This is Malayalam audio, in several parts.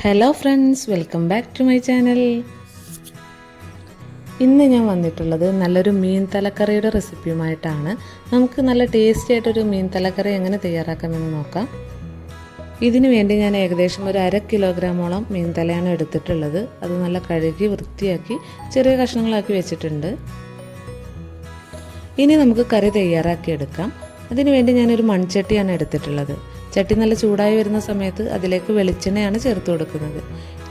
Hello friends, welcome back to my channel. ഇന്ന് ഞാൻ വന്നിട്ടുള്ളത് നല്ലൊരു മീൻ തലക്കറിയുടെ റെസിപ്പിയുമായിട്ടാണ്. നമുക്ക് നല്ല ടേസ്റ്റി ആയിട്ടൊരു മീൻ തലക്കറി എങ്ങനെ തയ്യാറാക്കാമെന്ന് നോക്കാം. ഇതിനു വേണ്ടി ഞാൻ ഏകദേശം ഒരു 1/2 കിലോഗ്രാമോളം മീൻ തലയാണ് എടുത്തിട്ടുള്ളത്. അത് നല്ല കഴുകി വൃത്തിയാക്കി ചെറിയ കഷ്ണങ്ങളാക്കി വെച്ചിട്ടുണ്ട്. ഇനി നമുക്ക് കറി തയ്യാറാക്കിയെടുക്കാം. അതിനുവേണ്ടി ഞാനൊരു മൺചട്ടിയാണ് എടുത്തിട്ടുള്ളത്. ചട്ടി നല്ല ചൂടായി വരുന്ന സമയത്ത് അതിലേക്ക് വെളിച്ചെണ്ണയാണ് ചേർത്ത് കൊടുക്കുന്നത്.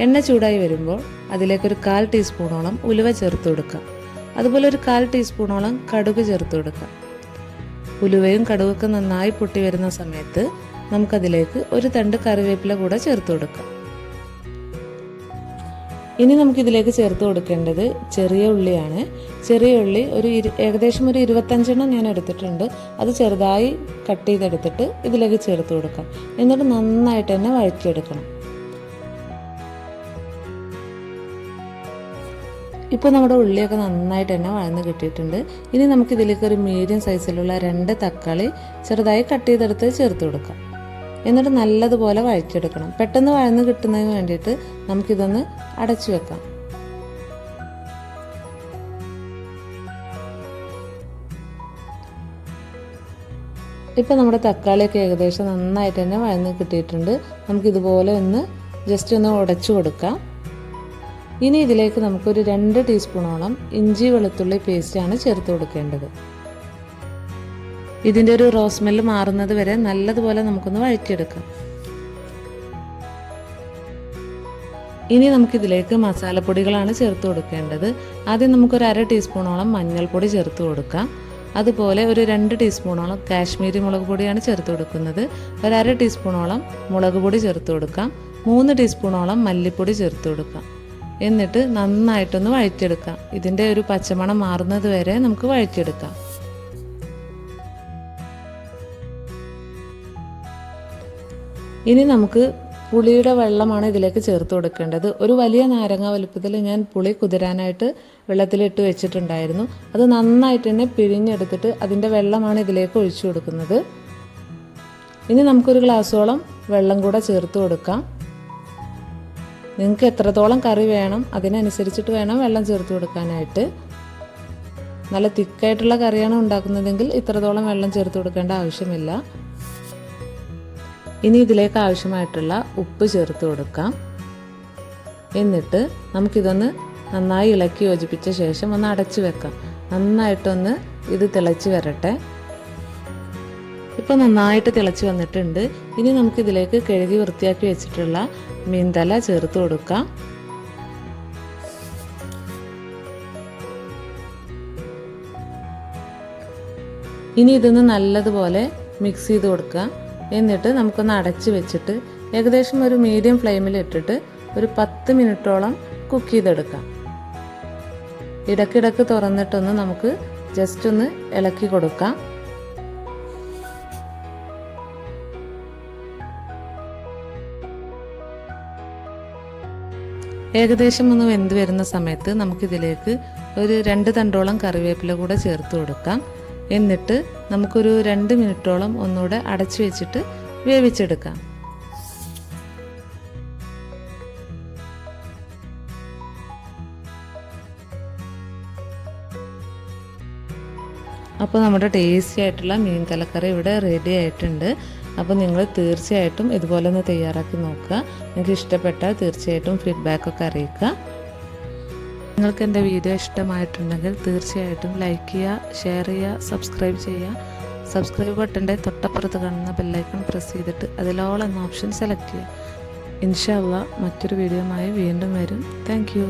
എണ്ണ ചൂടായി വരുമ്പോൾ അതിലേക്കൊരു 1/4 ടീസ്പൂണോളം ഉലുവ ചേർത്ത് കൊടുക്കാം. അതുപോലെ ഒരു 1/4 ടീസ്പൂണോളം കടുക് ചേർത്ത് കൊടുക്കാം. ഉലുവയും കടുകൊക്കെ നന്നായി പൊട്ടി വരുന്ന സമയത്ത് നമുക്കതിലേക്ക് ഒരു തണ്ട് കറിവേപ്പില കൂടെ ചേർത്ത് കൊടുക്കാം. ഇനി നമുക്കിതിലേക്ക് ചേർത്ത് കൊടുക്കേണ്ടത് ചെറിയ ഉള്ളിയാണ്. ചെറിയ ഉള്ളി ഏകദേശം ഒരു 25 ഞാൻ എടുത്തിട്ടുണ്ട്. അത് ചെറുതായി കട്ട് ചെയ്തെടുത്തിട്ട് ഇതിലേക്ക് ചേർത്ത് കൊടുക്കാം. എന്നിട്ട് നന്നായിട്ട് തന്നെ വഴറ്റിയെടുക്കണം. ഇപ്പോൾ നമ്മുടെ ഉള്ളിയൊക്കെ നന്നായിട്ട് തന്നെ വഴന്ന് കിട്ടിയിട്ടുണ്ട്. ഇനി നമുക്കിതിലേക്ക് ഒരു മീഡിയം സൈസിലുള്ള 2 തക്കാളി ചെറുതായി കട്ട് ചെയ്തെടുത്ത് ചേർത്ത് കൊടുക്കാം. എന്നിട്ട് നല്ലതുപോലെ വഴറ്റിയെടുക്കണം. പെട്ടെന്ന് വഴന്ന് കിട്ടുന്നതിന് വേണ്ടിയിട്ട് നമുക്കിതൊന്ന് അടച്ചു വെക്കാം. ഇപ്പോൾ നമ്മുടെ തക്കാളിയൊക്കെ ഏകദേശം നന്നായിട്ട് തന്നെ വഴന്ന് കിട്ടിയിട്ടുണ്ട്. നമുക്കിതുപോലെ ജസ്റ്റ് ഒന്ന് ഉടച്ചു കൊടുക്കാം. ഇനി ഇതിലേക്ക് നമുക്കൊരു 2 ടീസ്പൂണോളം ഇഞ്ചി വെളുത്തുള്ളി പേസ്റ്റാണ് ചേർത്ത് കൊടുക്കേണ്ടത്. ഇതിൻ്റെ ഒരു റോസ് സ്മെല്ല് മാറുന്നത് വരെ നല്ലതുപോലെ നമുക്കൊന്ന് വഴറ്റിയെടുക്കാം. ഇനി നമുക്കിതിലേക്ക് മസാലപ്പൊടികളാണ് ചേർത്ത് കൊടുക്കേണ്ടത്. ആദ്യം നമുക്കൊരു 1/2 ടീസ്പൂണോളം മഞ്ഞൾപ്പൊടി ചേർത്ത് കൊടുക്കാം. അതുപോലെ ഒരു 2 ടീസ്പൂണോളം കാശ്മീരി മുളക് പൊടിയാണ് ചേർത്ത് കൊടുക്കുന്നത്. ഒരു 1/2 ടീസ്പൂണോളം മുളക് പൊടി ചേർത്ത് കൊടുക്കാം. 3 ടീസ്പൂണോളം മല്ലിപ്പൊടി ചേർത്ത് കൊടുക്കാം. എന്നിട്ട് നന്നായിട്ടൊന്ന് വഴറ്റിയെടുക്കാം. ഇതിൻ്റെ ഒരു പച്ചമണം മാറുന്നത് വരെ നമുക്ക് വഴറ്റിയെടുക്കാം. ഇനി നമുക്ക് പുളിയുടെ വെള്ളമാണ് ഇതിലേക്ക് ചേർത്ത് കൊടുക്കേണ്ടത്. ഒരു വലിയ നാരങ്ങ വലുപ്പത്തിൽ ഞാൻ പുളി കുതിരാനായിട്ട് വെള്ളത്തിലിട്ട് വെച്ചിട്ടുണ്ടായിരുന്നു. അത് നന്നായിട്ട് തന്നെ പിഴിഞ്ഞെടുത്തിട്ട് അതിൻ്റെ വെള്ളമാണ് ഇതിലേക്ക് ഒഴിച്ചു കൊടുക്കുന്നത്. ഇനി നമുക്കൊരു ഗ്ലാസ്സോളം വെള്ളം കൂടെ ചേർത്ത് കൊടുക്കാം. നിങ്ങൾക്ക് എത്രത്തോളം കറി വേണം അതിനനുസരിച്ചിട്ട് വേണം വെള്ളം ചേർത്ത് കൊടുക്കാനായിട്ട്. നല്ല തിക്കായിട്ടുള്ള കറിയാണ് ഉണ്ടാക്കുന്നതെങ്കിൽ ഇത്രത്തോളം വെള്ളം ചേർത്ത് കൊടുക്കേണ്ട ആവശ്യമില്ല. ഇനി ഇതിലേക്ക് ആവശ്യമായിട്ടുള്ള ഉപ്പ് ചേർത്ത് കൊടുക്കാം. എന്നിട്ട് നമുക്കിതൊന്ന് നന്നായി ഇളക്കി യോജിപ്പിച്ച ശേഷം ഒന്ന് അടച്ചു വെക്കാം. നന്നായിട്ടൊന്ന് ഇത് തിളച്ച് വരട്ടെ. ഇപ്പോൾ നന്നായിട്ട് തിളച്ച് വന്നിട്ടുണ്ട്. ഇനി നമുക്കിതിലേക്ക് കഴുകി വൃത്തിയാക്കി വെച്ചിട്ടുള്ള മീൻതല ചേർത്ത് കൊടുക്കാം. ഇനി ഇതൊന്ന് നല്ലതുപോലെ മിക്സ് ചെയ്ത് കൊടുക്കുക. എന്നിട്ട് നമുക്കൊന്ന് അടച്ച് വെച്ചിട്ട് ഏകദേശം ഒരു മീഡിയം ഫ്ലെയിമിൽ ഇട്ടിട്ട് ഒരു 10 മിനിറ്റോളം കുക്ക് ചെയ്തെടുക്കാം. ഇടയ്ക്കിടയ്ക്ക് തുറന്നിട്ടൊന്ന് നമുക്ക് ജസ്റ്റ് ഒന്ന് ഇളക്കി കൊടുക്കാം. ഏകദേശം ഒന്ന് വെന്ത് വരുന്ന സമയത്ത് നമുക്കിതിലേക്ക് ഒരു 2 തണ്ടോളം കറിവേപ്പില കൂടെ ചേർത്ത് കൊടുക്കാം. എന്നിട്ട് നമുക്കൊരു 2 മിനിറ്റോളം ഒന്നുകൂടെ അടച്ചു വെച്ചിട്ട് വേവിച്ചെടുക്കാം. അപ്പോൾ നമ്മുടെ ടേസ്റ്റി ആയിട്ടുള്ള മീൻ തലക്കറി ഇവിടെ റെഡി ആയിട്ടുണ്ട്. അപ്പോൾ നിങ്ങൾ തീർച്ചയായിട്ടും ഇതുപോലെ ഒന്ന് തയ്യാറാക്കി നോക്കുക. നിങ്ങൾക്ക് ഇഷ്ടപ്പെട്ടാൽ തീർച്ചയായിട്ടും ഫീഡ്ബാക്കൊക്കെ അറിയിക്കുക. നിങ്ങൾക്ക് എൻ്റെ വീഡിയോ ഇഷ്ടമായിട്ടുണ്ടെങ്കിൽ തീർച്ചയായിട്ടും ലൈക്ക് ചെയ്യുക, ഷെയർ ചെയ്യുക, സബ്സ്ക്രൈബ് ചെയ്യുക. സബ്സ്ക്രൈബ് ബട്ടൻ്റെ തൊട്ടപ്പുറത്ത് കാണുന്ന ബെല്ലൈക്കൺ പ്രസ് ചെയ്തിട്ട് അതിലോൾ എന്ന ഓപ്ഷൻ സെലക്ട് ചെയ്യുക. ഇൻഷാ അല്ലാഹ് മറ്റൊരു വീഡിയോയുമായി വീണ്ടും വരും. Thank you.